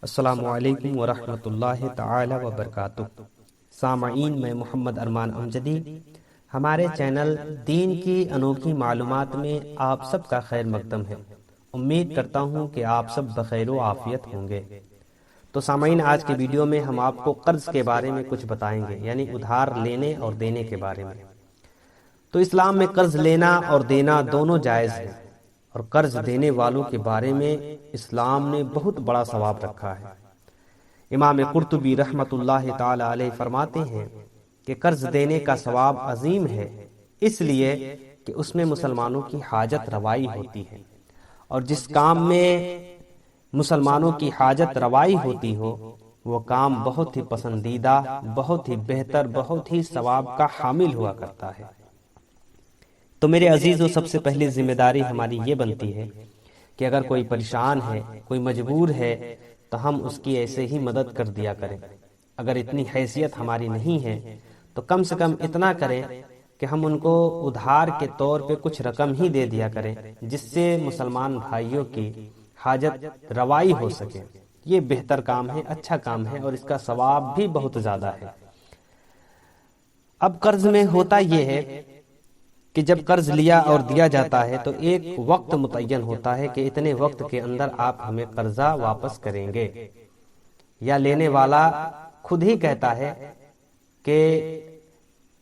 السلام علیکم ورحمۃ اللہ تعالی وبرکاتہ۔ سامعین، میں محمد ارمان امجدی ہمارے چینل دین کی انوکھی معلومات میں آپ سب کا خیر مقدم ہے۔ امید کرتا ہوں کہ آپ سب بخیر و عافیت ہوں گے۔ تو سامعین، آج کے ویڈیو میں ہم آپ کو قرض کے بارے میں کچھ بتائیں گے، یعنی ادھار لینے اور دینے کے بارے میں۔ تو اسلام میں قرض لینا اور دینا دونوں جائز ہے، اور قرض دینے والوں کے بارے میں اسلام نے بہت بڑا ثواب رکھا ہے۔ امام قرطبی رحمۃ اللہ تعالی علیہ فرماتے ہیں کہ قرض دینے کا ثواب عظیم ہے، اس لیے کہ اس میں مسلمانوں کی حاجت روائی ہوتی ہے، اور جس کام میں مسلمانوں کی حاجت روائی ہوتی ہو وہ کام بہت ہی پسندیدہ، بہت ہی بہتر، بہت ہی ثواب کا حامل ہوا کرتا ہے۔ تو میرے عزیزو، سب سے پہلی ذمہ داری ہماری یہ بنتی ہے کہ اگر کوئی پریشان ہے، کوئی مجبور ہے، تو ہم اس کی ایسے ہی مدد کر دیا کریں۔ اگر اتنی حیثیت ہماری نہیں ہے تو کم سے کم اتنا کریں کہ ہم ان کو ادھار کے طور پہ کچھ رقم ہی دے دیا کریں، جس سے مسلمان بھائیوں کی حاجت روائی ہو سکے۔ یہ بہتر کام ہے، اچھا کام ہے، اور اس کا ثواب بھی بہت زیادہ ہے۔ اب قرض میں ہوتا یہ ہے کہ جب قرض لیا اور دیا جاتا ہے تو ایک وقت متعین ہوتا ہے کہ اتنے وقت کے اندر آپ ہمیں قرضہ واپس کریں گے، یا لینے والا خود ہی کہتا ہے کہ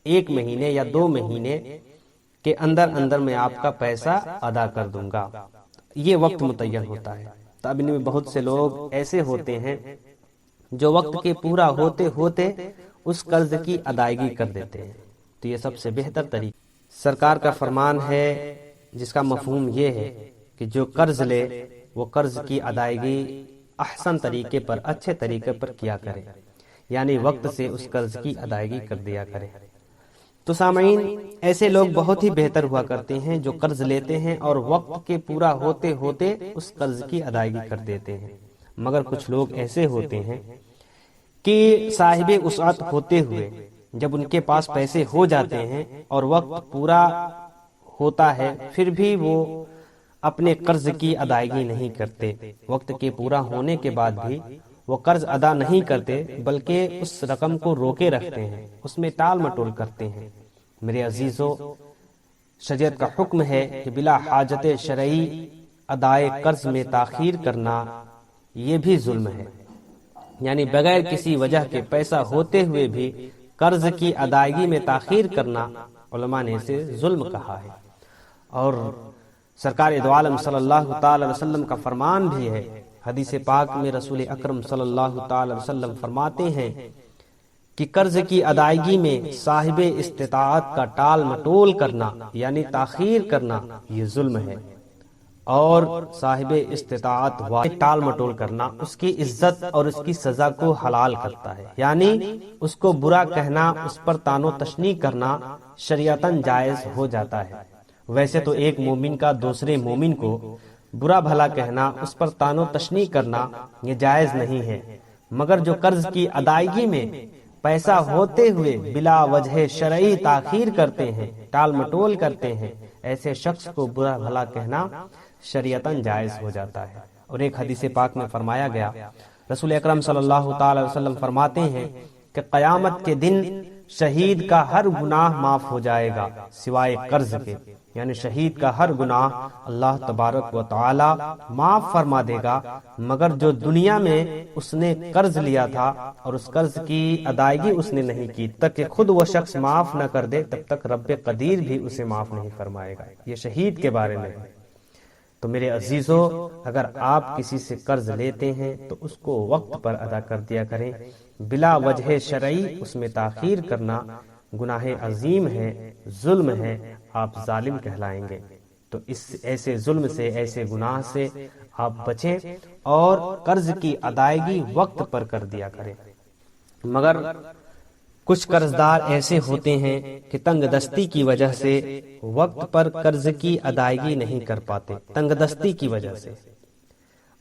1 مہینے یا 2 مہینے کے اندر اندر میں آپ کا پیسہ ادا کر دوں گا۔ یہ وقت متعین ہوتا ہے۔ تو اب ان میں بہت سے لوگ ایسے ہوتے ہیں جو وقت کے پورا ہوتے ہوتے اس قرض کی ادائیگی کر دیتے ہیں۔ تو یہ سب سے بہتر طریقہ سرکار کا فرمان ہے، جس کا مفہوم یہ ہے کہ جو قرض لے وہ قرض کی ادائیگی احسن طریقے پر، اچھے طریقے پر کیا کرے، یعنی وقت سے اس قرض کی ادائیگی کر دیا کرے۔ تو سامعین، ایسے لوگ بہت ہی بہتر ہوا کرتے ہیں جو قرض لیتے ہیں اور وقت کے پورا ہوتے ہوتے اس قرض کی ادائیگی کر دیتے ہیں۔ مگر کچھ لوگ ایسے ہوتے ہیں کہ صاحب وسعت ہوتے ہوئے جب ان کے پاس پیسے ہو جاتے ہیں اور وقت پورا ہوتا ہے، پھر بھی وہ اپنے قرض کی ادائیگی نہیں کرتے۔ وقت کے پورا ہونے کے بعد بھی وہ قرض ادا نہیں کرتے، بلکہ اس رقم کو روکے رکھتے ہیں، اس میں ٹال مٹول کرتے ہیں۔ میرے عزیزو، شریعت کا حکم ہے کہ بلا حاجت شرعی ادائے قرض میں تاخیر کرنا یہ بھی ظلم ہے، یعنی بغیر کسی وجہ کے پیسہ ہوتے ہوئے بھی قرض کی ادائیگی میں تاخیر کرنا علماء نے اسے ظلم کہا ہے۔ اور سرکار دو عالم صلی اللہ تعالی علیہ وسلم کا فرمان بھی ہے، حدیث پاک میں رسول اکرم صلی اللہ تعالی علیہ وسلم فرماتے ہیں کہ قرض کی ادائیگی میں صاحب استطاعت کا ٹال مٹول کرنا، یعنی تاخیر کرنا، یہ ظلم ہے، اور صاحب استطاعت ٹال مٹول کرنا اس کی عزت اور اس کی سزا کو حلال کرتا ہے، یعنی اس کو برا کہنا، اس پر طعن و تشنیع کرنا شریعتاً جائز ہو جاتا ہے۔ ویسے تو ایک مومن کا دوسرے مومن کو برا بھلا کہنا، اس پر طعن و تشنیع کرنا یہ جائز نہیں ہے، مگر جو قرض کی ادائیگی میں پیسہ ہوتے ہوئے بلا وجہ شرعی تاخیر کرتے ہیں، ٹال مٹول کرتے ہیں، ایسے شخص کو برا بھلا کہنا شریعتاً جائز ہو جاتا ہے۔ اور ایک حدیث پاک میں فرمایا گیا، رسول اکرم صلی اللہ تعالی علیہ وسلم فرماتے ہیں کہ قیامت کے دن شہید کا ہر گناہ معاف ہو جائے گا سوائے قرض کے، یعنی شہید کا ہر گناہ اللہ تبارک و تعالی معاف فرما دے گا، مگر جو دنیا میں اس نے قرض لیا تھا اور اس قرض کی ادائیگی اس نے نہیں کی، تک کہ خود وہ شخص معاف نہ کر دے تب تک رب قدیر بھی اسے معاف نہیں فرمائے گا۔ یہ شہید کے بارے میں ہے۔ تو میرے عزیزو، اگر آپ کسی سے قرض لیتے ہیں تو اس کو وقت پر ادا کر دیا کریں۔ بلا وجہ شرعی اس میں تاخیر کرنا گناہ عظیم ہے، ظلم ہے، آپ ظالم کہلائیں گے۔ تو اس ایسے ظلم سے، ایسے گناہ سے آپ بچیں اور قرض کی ادائیگی وقت پر کر دیا کریں۔ مگر کچھ قرضدار ایسے ہوتے ہیں کہ تنگ دستی کی وجہ سے وقت پر قرض کی ادائیگی نہیں کر پاتے، تنگ دستی کی وجہ سے،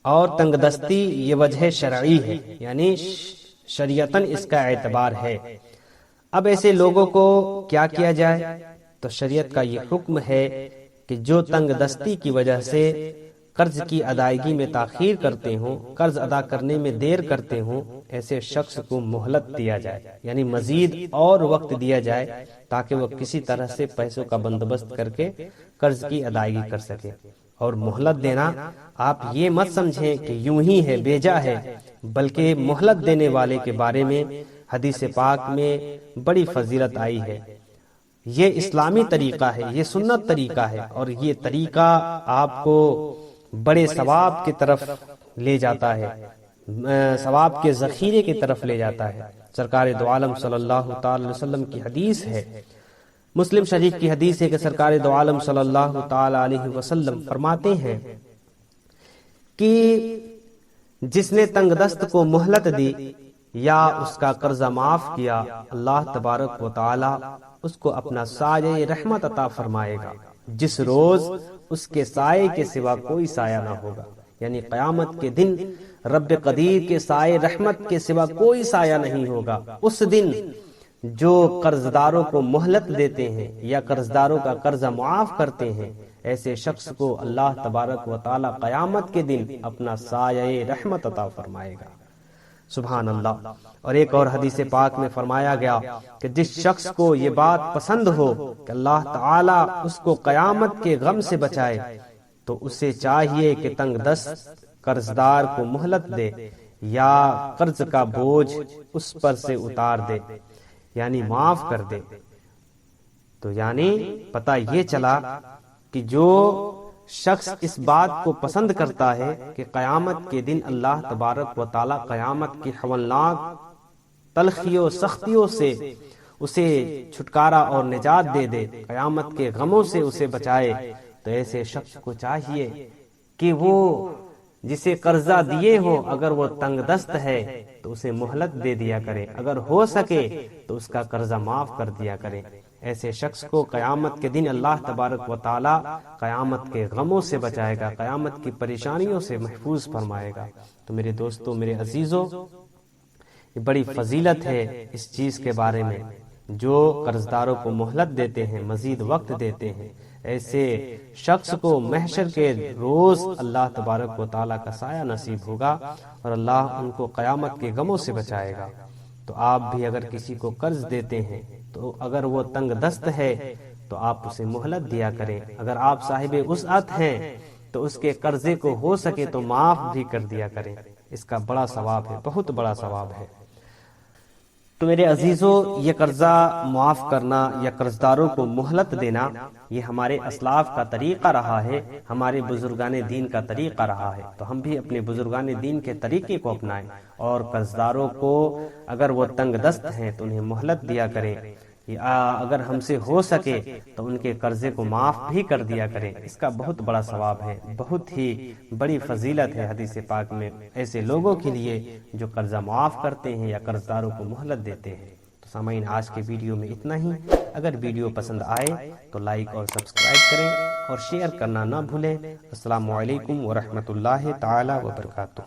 اور تنگ دستی یہ وجہ شرعی ہے، یعنی شریعتاً اس کا اعتبار ہے۔ اب ایسے لوگوں کو کیا کیا جائے؟ تو شریعت کا یہ حکم ہے کہ جو تنگ دستی کی وجہ سے قرض کی ادائیگی میں تاخیر کرتے ہوں، قرض ادا کرنے میں دیر کرتے ہوں، ایسے شخص کو مہلت دیا جائے، یعنی مزید اور وقت دیا جائے تاکہ وہ کسی طرح سے پیسوں کا بندوبست کر کے قرض کی ادائیگی کر سکے۔ اور مہلت دینا آپ یہ مت سمجھیں کہ یوں ہی ہے، بیجا ہے، بلکہ مہلت دینے والے کے بارے میں حدیث پاک میں بڑی فضیلت آئی ہے۔ یہ اسلامی طریقہ ہے، یہ سنت طریقہ ہے، اور یہ طریقہ آپ کو بڑے ثواب کی طرف لے جاتا ہے، ثواب کے ذخیرے کی طرف لے جاتا ہے۔ سرکار دو عالم صلی اللہ تعالی علیہ وسلم کی حدیث ہے، مسلم شریف کی حدیث ہے کہ سرکار دو عالم صلی اللہ تعالی علیہ وسلم فرماتے ہیں کہ جس نے تنگ دست کو مہلت دی یا اس کا قرضہ معاف کیا، اللہ تبارک و تعالی اس کو اپنا سایہ رحمت عطا فرمائے گا، جس روز اس کے سائے کے سوا کوئی سایہ نہ ہوگا، یعنی قیامت کے دن رب قدیر کے سائے رحمت کے سوا کوئی سایہ نہیں ہوگا۔ اس دن جو قرضداروں کو مہلت دیتے ہیں یا قرضداروں کا قرضہ معاف کرتے ہیں، ایسے شخص کو اللہ تبارک و تعالی قیامت کے دن اپنا سایہ رحمت عطا فرمائے گا۔ سبحان اللہ۔ اور ایک اور حدیث پاک میں فرمایا گیا کہ جس شخص کو یہ بات پسند ہو کہ اللہ تعالی اس کو قیامت کے غم سے بچائے تو اسے چاہیے کہ تنگ دست قرضدار کو مہلت دے یا قرض کا بوجھ اس پر سے اتار دے، یعنی معاف کر دے۔ تو یعنی پتہ یہ چلا کہ جو شخص اس بات کو پسند کرتا ہے کہ قیامت کے دن اللہ تبارک و تعالی قیامت کی ہولناک تلخیوں سختیوں سے اسے چھٹکارا اور نجات دے دے، قیامت کے غموں سے اسے بچائے، تو ایسے شخص کو چاہیے کہ وہ جسے قرضہ دیے ہو اگر وہ تنگ دست ہے تو اسے مہلت دے دیا کرے، اگر ہو سکے تو اس کا قرضہ معاف کر دیا کرے۔ ایسے شخص کو قیامت کے دن اللہ تبارک و تعالی قیامت کے غموں سے بچائے گا، قیامت کی پریشانیوں سے محفوظ فرمائے گا۔ تو میرے دوستو، میرے عزیزو، یہ بڑی فضیلت ہے اس چیز کے بارے میں، جو قرضداروں کو مہلت دیتے ہیں، مزید وقت دیتے ہیں، ایسے شخص کو محشر کے روز اللہ تبارک و تعالی کا سایہ نصیب ہوگا اور اللہ ان کو قیامت کے غموں سے بچائے گا۔ تو آپ بھی اگر کسی کو قرض دیتے ہیں تو اگر وہ تنگ دست ہے تو آپ اسے مہلت دیا کریں، اگر آپ صاحب وسعت ہیں تو اس کے قرضے کو ہو سکے تو معاف بھی کر دیا کریں، اس کا بڑا ثواب ہے، بہت بڑا ثواب ہے۔ تو میرے عزیزو، یہ قرضہ معاف کرنا یا قرضداروں کو مہلت دینا یہ ہمارے اسلاف کا طریقہ رہا ہے، ہمارے بزرگان دین کا طریقہ رہا ہے۔ تو ہم بھی اپنے بزرگان دین کے طریقے کو اپنائیں اور قرضداروں کو اگر وہ تنگ دست ہیں تو انہیں مہلت دیا کریں، اگر ہم سے ہو سکے تو ان کے قرضے کو معاف بھی کر دیا کریں، اس کا بہت بڑا ثواب ہے، بہت ہی بڑی فضیلت ہے حدیث پاک میں ایسے لوگوں کے لیے جو قرضہ معاف کرتے ہیں یا قرضداروں کو مہلت دیتے ہیں۔ تو سامعین، آج کے ویڈیو میں اتنا ہی۔ اگر ویڈیو پسند آئے تو لائک اور سبسکرائب کریں اور شیئر کرنا نہ بھولیں۔ السلام علیکم ورحمۃ اللہ تعالی وبرکاتہ۔